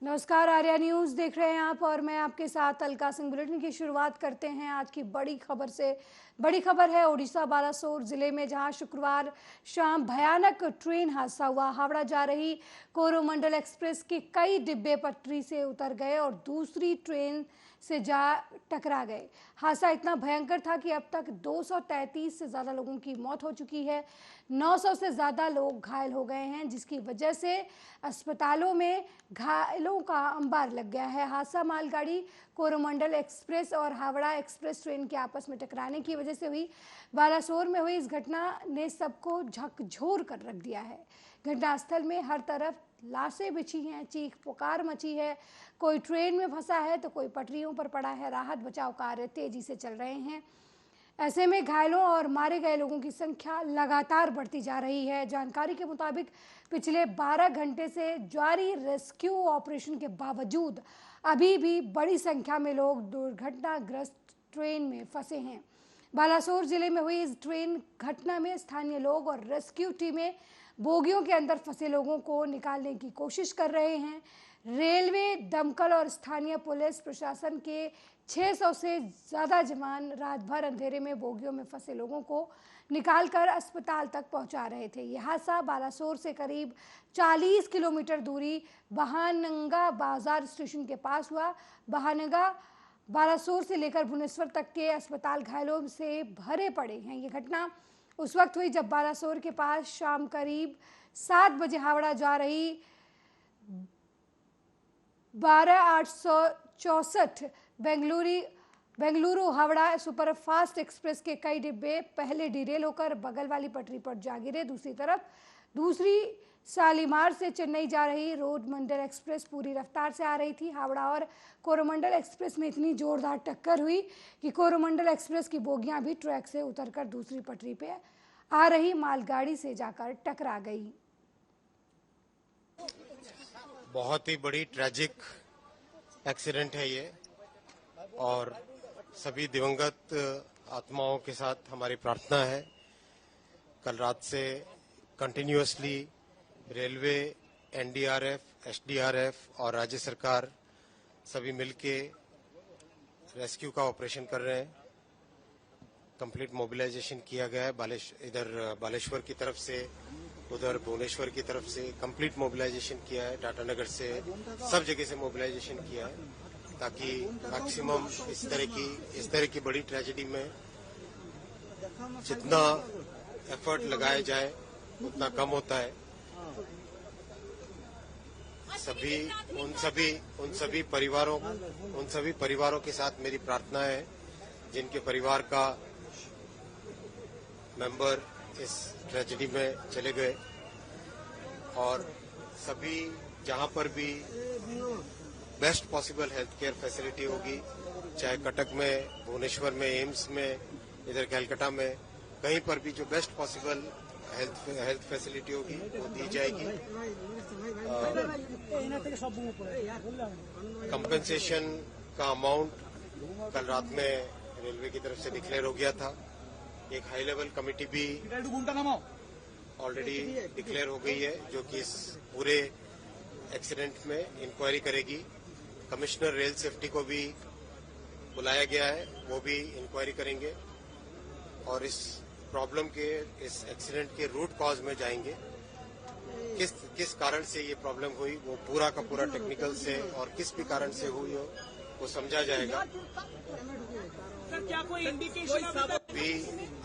नमस्कार, आर्या न्यूज देख रहे हैं आप और मैं आपके साथ अलका सिंह। बुलेटिन की शुरुआत करते हैं आज की बड़ी खबर से। बड़ी खबर है उड़ीसा बालासोर जिले में, जहां शुक्रवार शाम भयानक ट्रेन हादसा हुआ। हावड़ा जा रही कोरोमंडल एक्सप्रेस के कई डिब्बे पटरी से उतर गए और दूसरी ट्रेन से जा टकरा गए। हादसा इतना भयंकर था कि अब तक 233 से ज़्यादा लोगों की मौत हो चुकी है, 900 से ज़्यादा लोग घायल हो गए हैं, जिसकी वजह से अस्पतालों में घायलों का अंबार लग गया है। हादसा मालगाड़ी कोरोमंडल एक्सप्रेस और हावड़ा एक्सप्रेस ट्रेन के आपस में टकराने की वजह से हुई। बालासोर में हुई इस घटना ने सबको झकझोर कर रख दिया है। घटनास्थल में हर तरफ लाशें बिछी हैं, चीख पुकार मची है। कोई ट्रेन में फंसा है तो कोई पटरियों पर पड़ा है। राहत बचाव कार्य तेजी से चल रहे हैं। ऐसे में घायलों और मारे गए लोगों की संख्या लगातार बढ़ती जा रही है। जानकारी के मुताबिक पिछले 12 घंटे से जारी रेस्क्यू ऑपरेशन के बावजूद अभी भी बड़ी संख्या में लोग दुर्घटनाग्रस्त ट्रेन में फंसे हैं। बालासोर जिले में हुई इस ट्रेन घटना में स्थानीय लोग और रेस्क्यू टीमें बोगियों के अंदर फंसे लोगों को निकालने की कोशिश कर रहे हैं। रेलवे, दमकल और स्थानीय पुलिस प्रशासन के 600 से ज़्यादा जवान रात भर अंधेरे में बोगियों में फंसे लोगों को निकालकर अस्पताल तक पहुंचा रहे थे। यह हादसा बालासोर से करीब 40 किलोमीटर दूरी बहानंगा बाजार स्टेशन के पास हुआ। बहानंगा बालासोर से लेकर भुवनेश्वर तक के अस्पताल घायलों से भरे पड़े हैं। ये घटना उस वक्त हुई जब बालासोर के पास शाम करीब 7 बजे हावड़ा जा रही 12864 बेंगलुरु हावड़ा सुपरफास्ट एक्सप्रेस के कई डिब्बे पहले डिरेल होकर बगल वाली पटरी पर जा गिरे। दूसरी शालीमार से चेन्नई जा रही रोडमंडल एक्सप्रेस पूरी रफ्तार से आ रही थी। हावड़ा और कोरोमंडल एक्सप्रेस में इतनी जोरदार टक्कर हुई कि कोरोमंडल एक्सप्रेस की बोगियां भी ट्रैक से उतरकर दूसरी पटरी पे आ रही मालगाड़ी से जाकर टकरा गई। बहुत ही बड़ी ट्रैजिक एक्सीडेंट है ये, और सभी दिवंगत आत्माओं के साथ हमारी प्रार्थना है। कल रात से कंटिन्यूअसली रेलवे, एनडीआरएफ, एसडीआरएफ और राज्य सरकार सभी मिलके रेस्क्यू का ऑपरेशन कर रहे हैं। कंप्लीट मोबिलाइजेशन किया गया है। इधर बालेश्वर की तरफ से, उधर भुवनेश्वर की तरफ से कंप्लीट मोबिलाइजेशन किया है। टाटानगर से सब जगह से मोबिलाइजेशन किया है, ताकि मैक्सिमम इस तरह की बड़ी ट्रेजेडी में जितना एफर्ट लगाया जाए उतना कम होता है। उन सभी परिवारों के साथ मेरी प्रार्थना है जिनके परिवार का मेंबर इस ट्रेजेडी में चले गए, और सभी जहां पर भी best possible health care facility होगी, चाहे कटक में, भुवनेश्वर में, एम्स में, इधर कैलकाटा में, कहीं पर भी जो बेस्ट पॉसिबल हेल्थ फैसिलिटी होगी वो दी जाएगी। कंपेंसेशन का अमाउंट कल रात में रेलवे की तरफ से डिक्लेयर हो गया था। एक हाई लेवल कमेटी भी ऑलरेडी डिक्लेयर हो गई है, जो कि इस पूरे एक्सीडेंट में इंक्वायरी करेगी। कमिश्नर रेल सेफ्टी को भी बुलाया गया है, वो भी इंक्वायरी करेंगे और इस प्रॉब्लम के, इस एक्सीडेंट के रूट कॉज में जाएंगे। किस कारण से ये प्रॉब्लम हुई वो पूरा का पूरा टेक्निकल से और किस भी कारण से हुई हो वो समझा जाएगा। क्या कोई इंडिकेशन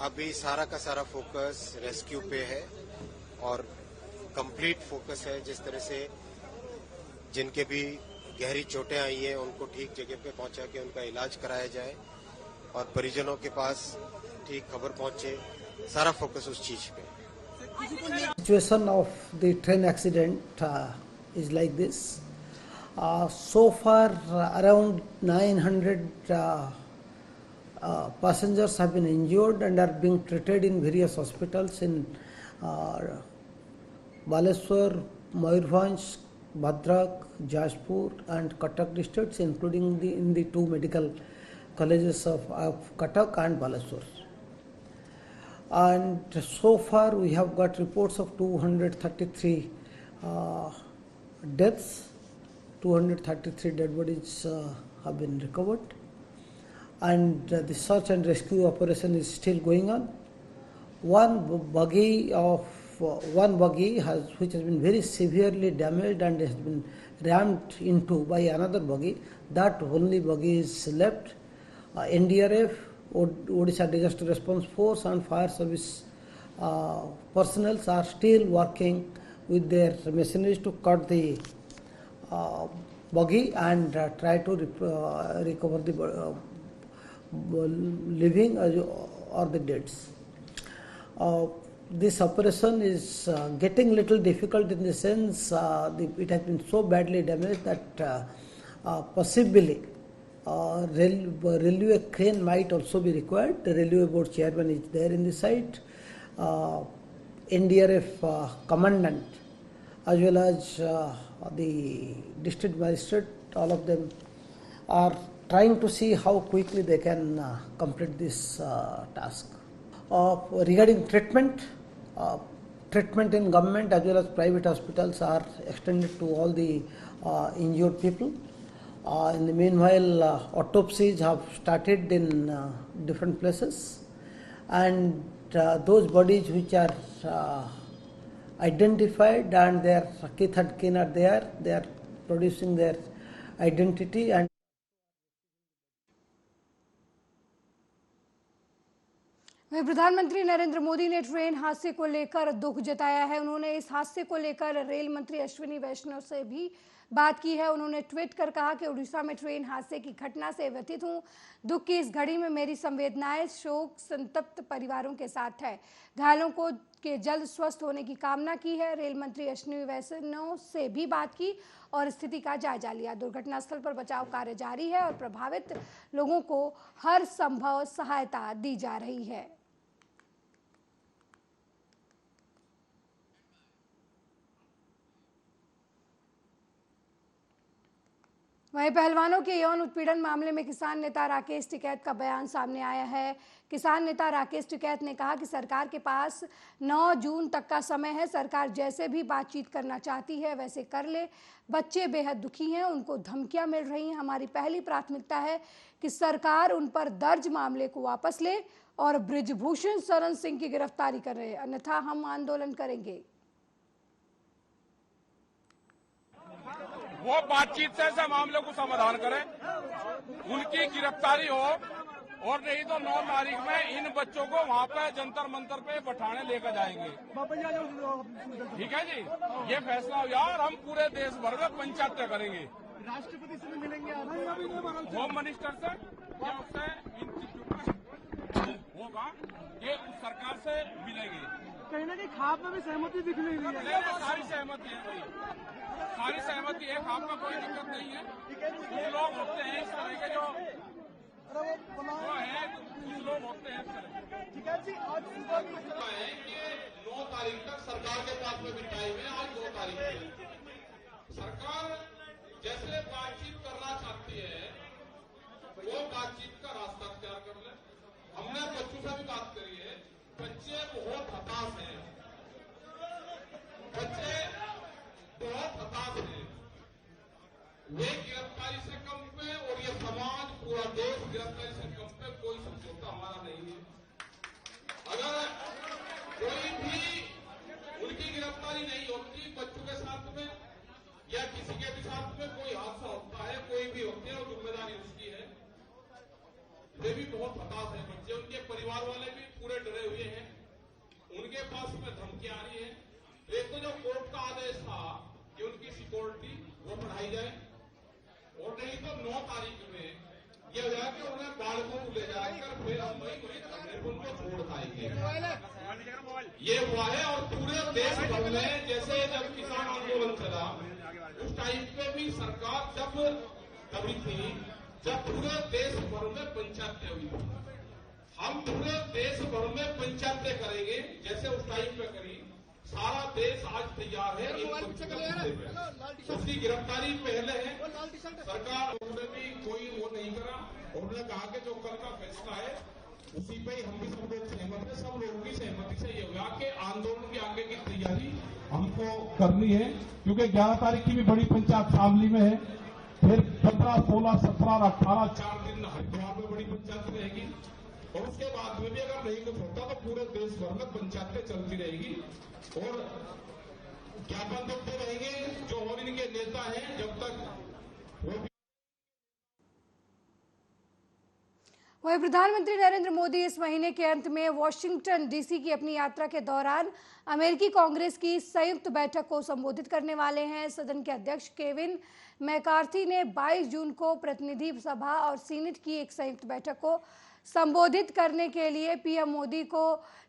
अभी सारा का सारा फोकस रेस्क्यू पे है और कंप्लीट फोकस है। जिस तरह से जिनके भी गहरी चोटें आई हैं उनको ठीक जगह पे पहुंचा के उनका इलाज कराया जाए और परिजनों के पास ठीक खबर पहुंचे, सारा फोकस उस चीज पे। Situation of the train accident is like this. So far, around 900 passengers have been injured and are being treated in various hospitals in Baleswar, Mayurbhanj, Bhadrak, Jashpur and Cuttack districts, including in the two medical colleges of Cuttack and Baleswar. And so far we have got reports of 233 deaths 233 dead bodies have been recovered, and the search and rescue operation is still going on. One buggy which has been very severely damaged and has been rammed into by another buggy. That only buggy is left. NDRF, Odisha Disaster Response Force, and Fire Service personnel are still working with their machineries to cut the buggy and try to recover the living or the deads. This operation is getting little difficult in the sense it has been so badly damaged that possibly railway crane might also be required. The railway board chairman is there in the site. NDRF commandant as well as the district magistrate, all of them are trying to see how quickly they can complete this task. Regarding treatment in government as well as private hospitals are extended to all the injured people. In the meanwhile, autopsies have started in different places, and those bodies which are identified and their kith and kin are there, they are producing their identity. And वहीं प्रधानमंत्री नरेंद्र मोदी ने train हादसे को लेकर दुख जताया है। उन्होंने इस हादसे को लेकर रेल मंत्री अश्विनी वैष्णव से भी बात की है। उन्होंने ट्वीट कर कहा कि उड़ीसा में ट्रेन हादसे की घटना से व्यथित हूं। दुख की इस घड़ी में मेरी संवेदनाएं शोक संतप्त परिवारों के साथ है। घायलों को के जल्द स्वस्थ होने की कामना की है। रेल मंत्री अश्विनी वैष्णव से भी बात की और स्थिति का जायजा लिया। दुर्घटना स्थल पर बचाव कार्य जारी है और प्रभावित लोगों को हर संभव सहायता दी जा रही है। वहीं पहलवानों के यौन उत्पीड़न मामले में किसान नेता राकेश टिकैत का बयान सामने आया है। किसान नेता राकेश टिकैत ने कहा कि सरकार के पास 9 जून तक का समय है। सरकार जैसे भी बातचीत करना चाहती है वैसे कर ले। बच्चे बेहद दुखी हैं, उनको धमकियां मिल रही हैं। हमारी पहली प्राथमिकता है कि सरकार उन पर दर्ज मामले को वापस ले और बृजभूषण शरण सिंह की गिरफ्तारी करे, अन्यथा हम आंदोलन करेंगे। वो बातचीत से ऐसे मामले को समाधान करें, उनकी गिरफ्तारी हो, और नहीं तो 9 तारीख में इन बच्चों को वहां पे जंतर मंतर पे बैठाने लेकर जाएंगे। ठीक है जी, ये फैसला हो यार, हम पूरे देश भर में पंचायतें करेंगे। राष्ट्रपति से मिलेंगे, होम मिनिस्टर से या उससे होगा, ये उस सरकार से मिलेंगे। कहीं ना कहीं खाप में भी सहमति दिख नहीं रही है। सारी सहमति है भाई, सारी सहमति है, खाप में कोई दिक्कत नहीं है। कुछ लोग होते हैं इस तरह के जो वो है, कुछ लोग होते हैं इस तरह। ठीक है जी, आज सुबह भी है कि 9 तारीख तक सरकार के पास में बिठाए हुए, आज 2 तारीख है। सरकार जैसे बातचीत करना चाहती है वो बातचीत का रास्ता तैयार कर ले। हमने बच्चों से भी बात करी है, बच्चे बहुत हताश हैं, बच्चे बहुत हताश हैं। वे गिरफ्तारी से कम पे और ये समाज पूरा देश गिरफ्तारी से कम पे कोई समझौता हमारा नहीं है। अगर कोई भी उनकी गिरफ्तारी नहीं होती, बच्चों के साथ में या किसी के भी साथ में कोई हादसा होता है, कोई भी होते हैं, और जिम्मेदारी उसकी है। वे भी बहुत हताश है बच्चे, उनके परिवार वाले भी पूरे डरे हुए हैं, उनके पास में धमकी आ रही है। एक तो जो कोर्ट का आदेश था कि उनकी सिक्योरिटी वो बढ़ाई जाए, और नहीं तो 9 तारीख में यह हो जाए कि उन्हें बालकों को ले जाकर फिर हम वही धरने पर उनको छोड़ खाएंगे। ये हुआ है, और पूरे देश भर में जैसे जब किसान आंदोलन चला उस टाइम पे भी सरकार जब दबी थी, जब पूरे देश भर में पंचायतें हुई थी। हम पूरे देश भर में पंचायतें करेंगे जैसे उस टाइम पे करी। सारा देश आज तैयार है उसकी गिरफ्तारी पहले है। सरकार ने भी कोई वो नहीं करा, उन्होंने कहा कि जो कल का फैसला है उसी पे ही हम भी सब लोग सहमत है। सब लोगों की सहमति से ये हुआ कि आंदोलन के आगे की तैयारी हमको करनी है, क्योंकि 11 तारीख की भी बड़ी पंचायत शामली में है, फिर 15, 16, 17 और 18 4 दिन हरिद्वार में बड़ी पंचायत रहेगी, और उसके बाद में भी अगर नहीं कुछ होता तो पूरे देश भर में पंचायतें चलती रहेगी और ज्ञापन देते रहेंगे जो और इनके नेता हैं जब तक वो। वहीं प्रधानमंत्री नरेंद्र मोदी इस महीने के अंत में वॉशिंगटन डीसी की अपनी यात्रा के दौरान अमेरिकी कांग्रेस की संयुक्त बैठक को संबोधित करने वाले हैं। सदन के अध्यक्ष केविन मैकार्थी ने 22 जून को प्रतिनिधि सभा और सीनेट की एक संयुक्त बैठक को संबोधित करने के लिए पीएम मोदी को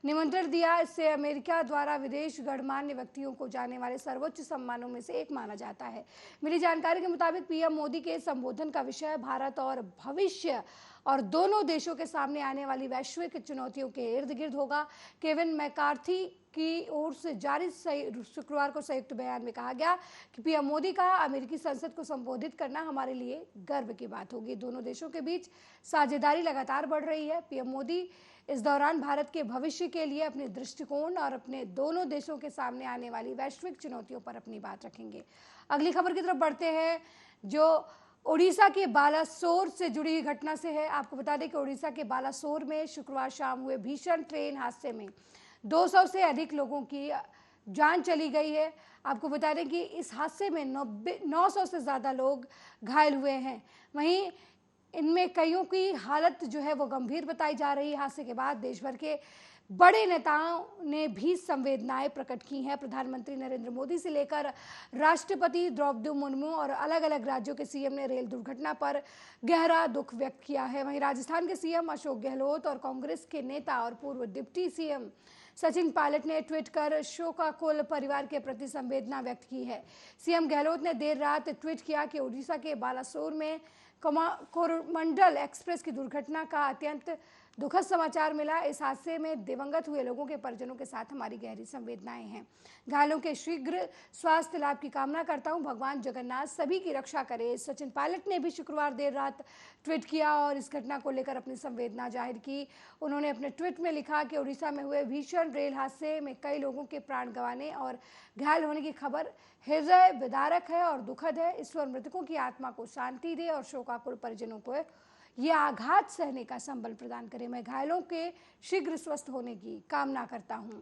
निमंत्रण दिया। इससे अमेरिका द्वारा विदेश गणमान्य व्यक्तियों को जाने वाले सर्वोच्च सम्मानों में से एक माना जाता है। मिली जानकारी के मुताबिक पीएम मोदी के संबोधन का विषय भारत और भविष्य और दोनों देशों के सामने आने वाली वैश्विक चुनौतियों के इर्द गिर्द होगा। केविन मैकार्थी की ओर से जारी शुक्रवार को संयुक्त बयान में कहा गया कि पीएम मोदी का अमेरिकी संसद को संबोधित करना हमारे लिए गर्व की बात होगी। दोनों देशों के बीच साझेदारी लगातार बढ़ रही है। पीएम मोदी इस दौरान भारत के भविष्य के लिए अपने दृष्टिकोण और अपने दोनों देशों के सामने आने वाली वैश्विक चुनौतियों पर अपनी बात रखेंगे। अगली खबर की तरफ बढ़ते हैं, जो ओडिशा के बालासोर से जुड़ी घटना से है। आपको बता दें कि ओडिशा के बालासोर में शुक्रवार शाम हुए भीषण ट्रेन हादसे में 200 से अधिक लोगों की जान चली गई है। आपको बता दें कि इस हादसे में 900 से ज़्यादा लोग घायल हुए हैं। वहीं इनमें कईयों की हालत जो है वो गंभीर बताई जा रही है। हादसे के बाद देश भर के बड़े नेताओं ने भी संवेदनाएं प्रकट की हैं। प्रधानमंत्री नरेंद्र मोदी से लेकर राष्ट्रपति द्रौपदी मुर्मू और अलग अलग राज्यों के सीएम ने रेल दुर्घटना पर गहरा दुख व्यक्त किया है। वहीं राजस्थान के सीएम अशोक गहलोत और कांग्रेस के नेता और पूर्व डिप्टी सीएम सचिन पायलट ने ट्वीट कर शोकाकुल परिवार के प्रति संवेदना व्यक्त की है। सीएम गहलोत ने देर रात ट्वीट किया कि ओडिशा के बालासोर में कोरोमंडल एक्सप्रेस की दुर्घटना का अत्यंत दुखद समाचार मिला। इस हादसे में दिवंगत हुए लोगों के परिजनों के साथ हमारी गहरी संवेदनाएं हैं। घायलों के शीघ्र स्वास्थ्य लाभ की कामना करता हूं। भगवान जगन्नाथ सभी की रक्षा करे। सचिन पायलट ने भी शुक्रवार देर रात ट्वीट किया और इस घटना को लेकर अपनी संवेदना जाहिर की। उन्होंने अपने ट्वीट में लिखा कि ओडिशा में हुए भीषण रेल हादसे में कई लोगों के प्राण गंवाने और घायल होने की खबर हृदय विदारक है और दुखद है। ईश्वर मृतकों की आत्मा को शांति दे और शोकाकुल परिजनों को ये आघात सहने का संबल प्रदान करे। मैं घायलों के शीघ्र स्वस्थ होने की कामना करता हूं।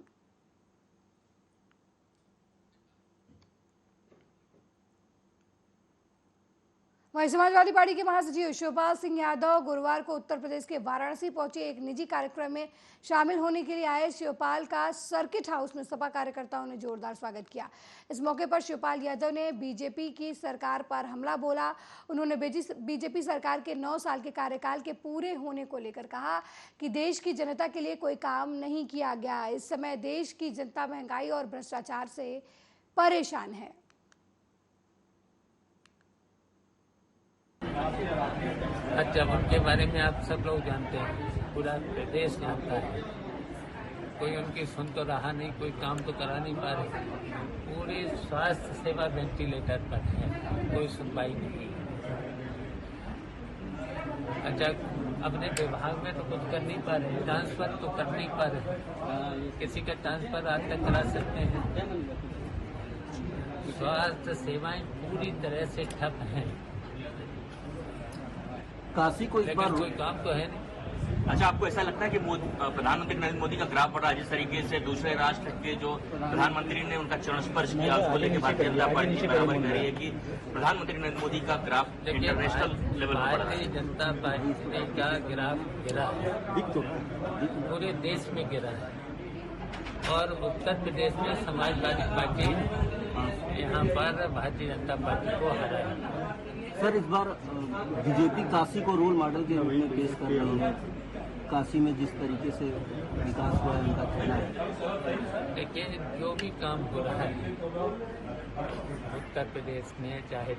वहीं समाजवादी पार्टी के महासचिव शिवपाल सिंह यादव गुरुवार को उत्तर प्रदेश के वाराणसी पहुंचे। एक निजी कार्यक्रम में शामिल होने के लिए आए शिवपाल का सर्किट हाउस में सपा कार्यकर्ताओं ने जोरदार स्वागत किया। इस मौके पर शिवपाल यादव ने बीजेपी की सरकार पर हमला बोला। उन्होंने बीजेपी सरकार के 9 साल के कार्यकाल के पूरे होने को लेकर कहा कि देश की जनता के लिए कोई काम नहीं किया गया। इस समय देश की जनता महंगाई और भ्रष्टाचार से परेशान है। अच्छा, उनके बारे में आप सब लोग जानते हैं, पूरा प्रदेश जानता है। कोई उनकी सुन तो रहा नहीं, कोई काम तो करा नहीं पा रहे। पूरी स्वास्थ्य सेवा वेंटिलेटर पर है, कोई सुनवाई नहीं। अच्छा, अपने विभाग में तो कुछ कर नहीं पा रहे, ट्रांसफर तो कर नहीं पा रहे। किसी का ट्रांसफर आज तक करा सकते हैं। स्वास्थ्य सेवाएं पूरी तरह से ठप हैं। काशी को इस बार कोई काम तो है नहीं। अच्छा, आपको ऐसा लगता है कि प्रधानमंत्री नरेंद्र मोदी का ग्राफ बढ़ा, जिस तरीके से दूसरे राष्ट्र के जो प्रधानमंत्री ने उनका चरण स्पर्श किया, उसको लेकर भारतीय जनता पार्टी बराबर कह रही है कि प्रधानमंत्री नरेंद्र मोदी का ग्राफ इंटरनेशनल लेवल पर बढ़ा। भारतीय जनता पार्टी का ग्राफ गिरा है, पूरे देश में गिरा है और उत्तर प्रदेश में समाजवादी पार्टी यहाँ पर भारतीय जनता पार्टी को हराया। सर, इस बार बीजेपी काशी को रोल मॉडल के रूप में पेश कर रही है। काशी में जिस तरीके से विकास हुआ है उनका कहना है। देखिए, जो भी काम हो रहा है उत्तर प्रदेश में चाहे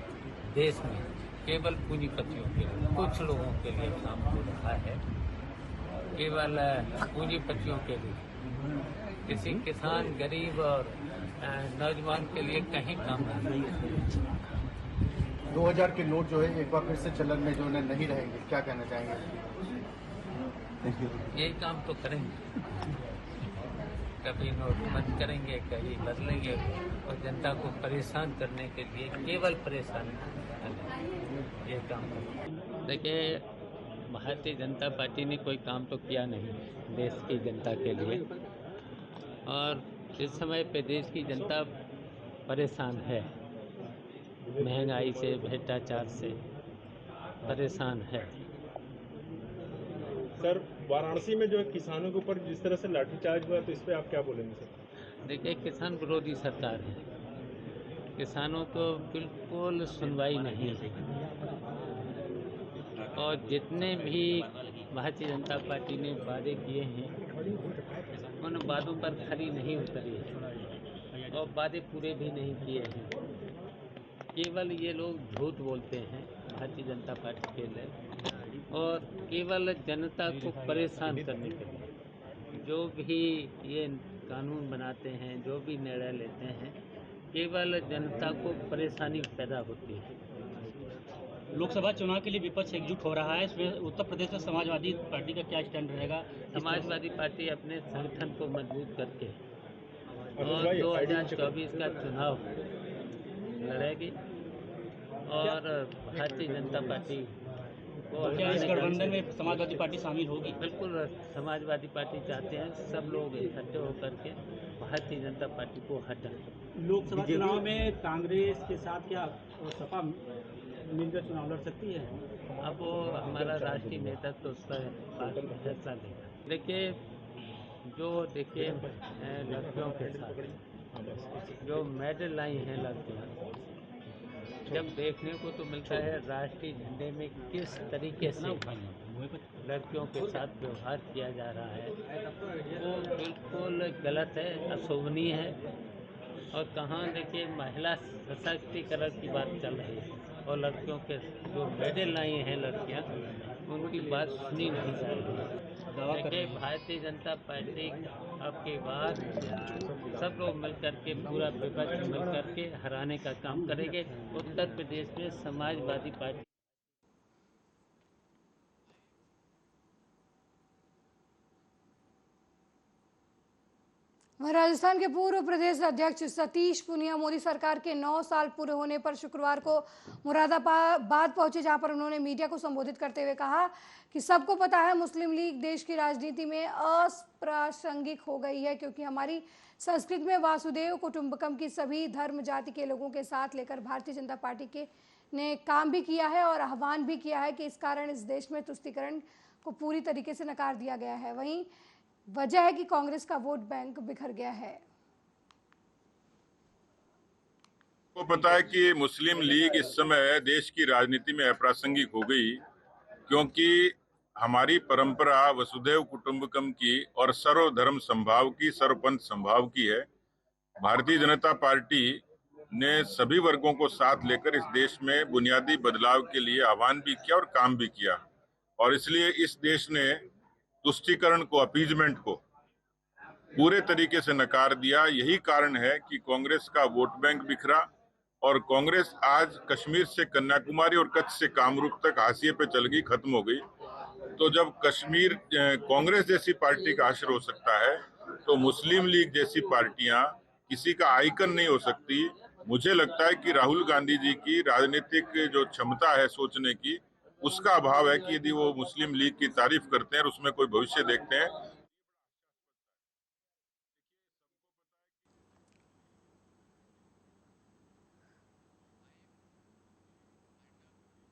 देश में, केवल पूंजीपतियों के लिए, कुछ लोगों के लिए काम हो रहा है। केवल पूंजीपतियों के लिए, किसी किसान, गरीब और नौजवान के लिए कहीं काम नहीं है। 2000 के नोट जो है एक बार फिर से चलन में जो नहीं रहेंगे, क्या कहना चाहेंगे? यही काम तो करेंगे, कभी नोट बंद करेंगे, कभी बदलेंगे, और जनता को परेशान करने के लिए केवल परेशान करने ये काम करेंगे। देखिए, भारतीय जनता पार्टी ने कोई काम तो किया नहीं देश की जनता के लिए, और इस समय पे देश की जनता परेशान है, महंगाई से, भ्रष्टाचार से परेशान है। सर, वाराणसी में जो है किसानों के ऊपर जिस तरह से लाठीचार्ज हुआ, तो इस पे आप क्या बोलेंगे सर? देखिए, किसान विरोधी सरकार है, किसानों को बिल्कुल सुनवाई नहीं है, और जितने भी भारतीय जनता पार्टी ने वादे किए हैं उन वादों पर खरी नहीं उतरी है, और वादे पूरे भी नहीं किए हैं। केवल ये लोग झूठ बोलते हैं भारतीय जनता पार्टी के लिए, और केवल जनता को परेशान करने के लिए जो भी ये कानून बनाते हैं, जो भी निर्णय लेते हैं, केवल जनता को परेशानी पैदा होती है। लोकसभा चुनाव के लिए विपक्ष एकजुट हो रहा है, इसमें उत्तर प्रदेश में समाजवादी पार्टी का क्या स्टैंड रहेगा? समाजवादी पार्टी अपने संगठन को मजबूत करके और 2024 का चुनाव लड़ेगी, और भारतीय जनता पार्टी को क्या इस गठबंधन में समाजवादी पार्टी शामिल होगी? बिल्कुल, समाजवादी पार्टी चाहते हैं सब लोग इकट्ठे होकर के भारतीय जनता पार्टी को हटाएं। लोकसभा चुनाव में कांग्रेस के साथ क्या सपा मिलकर चुनाव लड़ सकती है? अब वो हमारा राष्ट्रीय नेतृत्व तो उस पर फैसला लेगा। देखिए, लड़कियों के साथ जो मेडल लाई हैं लड़कियाँ, जब देखने को तो मिलता है राष्ट्रीय झंडे में किस तरीके से लड़कियों के साथ व्यवहार किया जा रहा है, वो बिल्कुल गलत है, अशोभनीय है। और कहाँ देखिए महिला सशक्तिकरण की बात चल रही है, और लड़कियों के जो मेडल लाई हैं लड़कियां, उनकी बात सुनी नहीं जा रही। देखिए, भारतीय जनता पार्टी आपके बाद सब लोग मिलकर के, पूरा विपक्ष मिलकर के हराने का काम करेंगे। उत्तर प्रदेश में समाजवादी पार्टी वहीं राजस्थान के पूर्व प्रदेश अध्यक्ष सतीश पूनिया मोदी सरकार के 9 साल पूरे होने पर शुक्रवार को मुरादाबाद पहुंचे, जहां पर उन्होंने मीडिया को संबोधित करते हुए कहा कि सबको पता है मुस्लिम लीग देश की राजनीति में अप्रासंगिक हो गई है, क्योंकि हमारी संस्कृति में वासुदेव कुटुंबकम की सभी धर्म जाति के लोगों के साथ लेकर भारतीय जनता पार्टी के ने काम भी किया है और आह्वान भी किया है कि इस कारण इस देश में तुष्टीकरण को पूरी तरीके से नकार दिया गया है। वहीं वजह है कि कांग्रेस का वोट बैंक बिखर गया है। को पता है कि मुस्लिम लीग इस समय देश की राजनीति में अप्रासंगिक हो गई, क्योंकि हमारी परंपरा वसुधैव कुटुंबकम की और सर्वधर्म संभाव की, सर्वपंथ संभाव की है। भारतीय जनता पार्टी ने सभी वर्गों को साथ लेकर इस देश में बुनियादी बदलाव के लिए आह्वान भी किया और काम भी किया, और इसलिए इस देश ने तुष्टीकरण को, अपीजमेंट को पूरे तरीके से नकार दिया। यही कारण है कि कांग्रेस का वोट बैंक बिखरा, और कांग्रेस आज कश्मीर से कन्याकुमारी और कच्छ से कामरूप तक हाशिए पे चल गई, खत्म हो गई। तो जब कश्मीर कांग्रेस जैसी पार्टी का आश्रय हो सकता है, तो मुस्लिम लीग जैसी पार्टियां किसी का आइकन नहीं हो सकती। मुझे लगता है कि राहुल गांधी जी की राजनीतिक जो क्षमता है सोचने की, उसका अभाव है कि यदि वो मुस्लिम लीग की तारीफ करते हैं और उसमें कोई भविष्य देखते हैं,